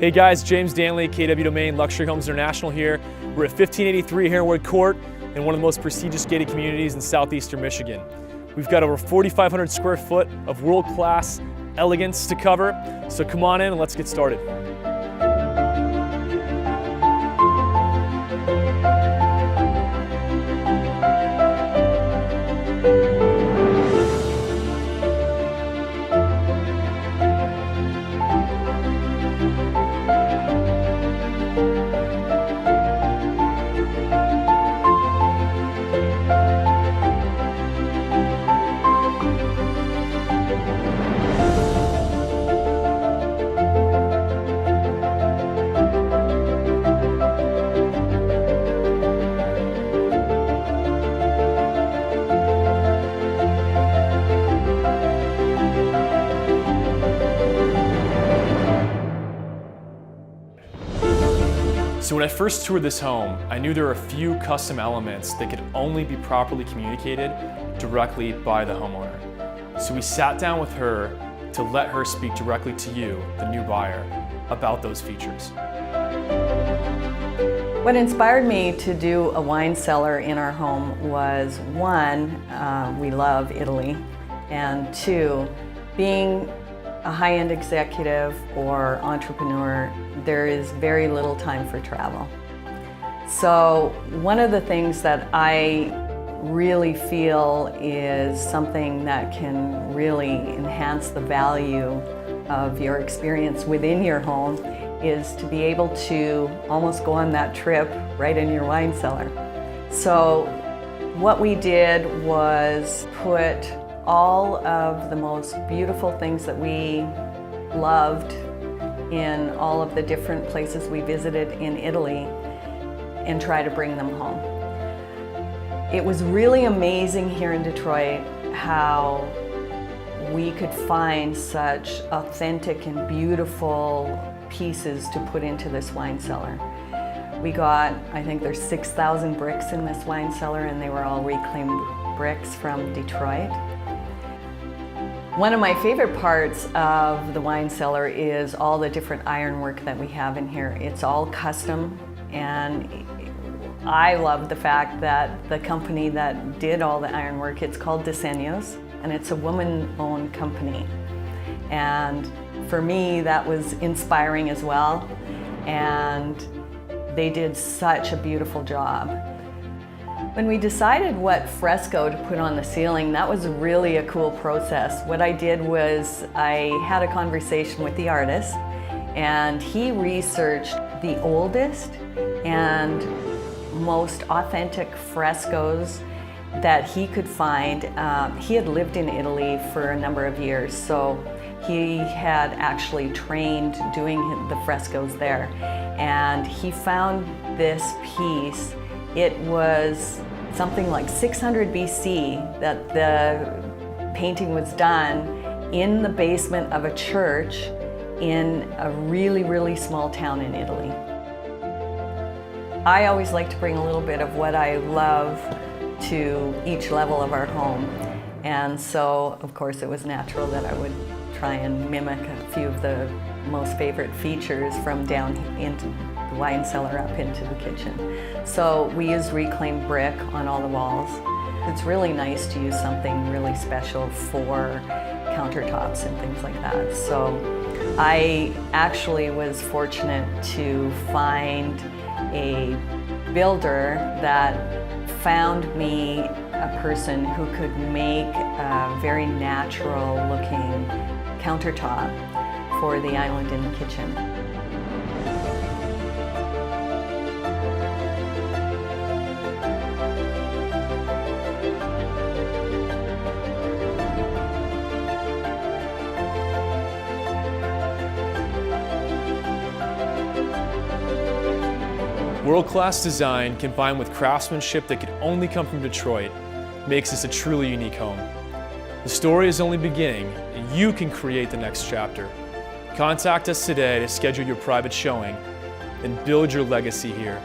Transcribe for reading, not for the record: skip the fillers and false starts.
Hey guys, James Danley, KW Domain Luxury Homes International here. We're at 1583 Heronwood Court in one of the most prestigious gated communities in Southeastern Michigan. We've got over 4,500 square foot of world-class elegance to cover, so come on in and let's get started. So when I first toured this home, I knew there were a few custom elements that could only be properly communicated directly by the homeowner. So we sat down with her to let her speak directly to you, the new buyer, about those features. What inspired me to do a wine cellar in our home was, one, we love Italy, and two, being a high-end executive or entrepreneur, there is very little time for travel. So one of the things that I really feel is something that can really enhance the value of your experience within your home is to be able to almost go on that trip right in your wine cellar. So what we did was put all of the most beautiful things that we loved in all of the different places we visited in Italy and try to bring them home. It was really amazing here in Detroit how we could find such authentic and beautiful pieces to put into this wine cellar. We got, I think there's 6,000 bricks in this wine cellar, and they were all reclaimed bricks from Detroit. One of my favorite parts of the wine cellar is all the different ironwork that we have in here. It's all custom, and I love the fact that the company that did all the ironwork, it's called Disenos, and it's a woman-owned company. And for me, that was inspiring as well, and they did such a beautiful job. When we decided what fresco to put on the ceiling, that was really a cool process. What I did was I had a conversation with the artist, and he researched the oldest and most authentic frescoes that he could find. He had lived in Italy for a number of years, so he had actually trained doing the frescoes there. And he found this piece. It was something like 600 BC that the painting was done in the basement of a church in a really, really small town in Italy. I always like to bring a little bit of what I love to each level of our home. And so, of course, it was natural that I would try and mimic a few of the most favorite features from down into the wine cellar up into the kitchen. So we use reclaimed brick on all the walls. It's really nice to use something really special for countertops and things like that. So I actually was fortunate to find a builder that found me a person who could make a very natural looking countertop for the island in the kitchen. World-class design combined with craftsmanship that could only come from Detroit makes this a truly unique home. The story is only beginning, and you can create the next chapter. Contact us today to schedule your private showing and build your legacy here.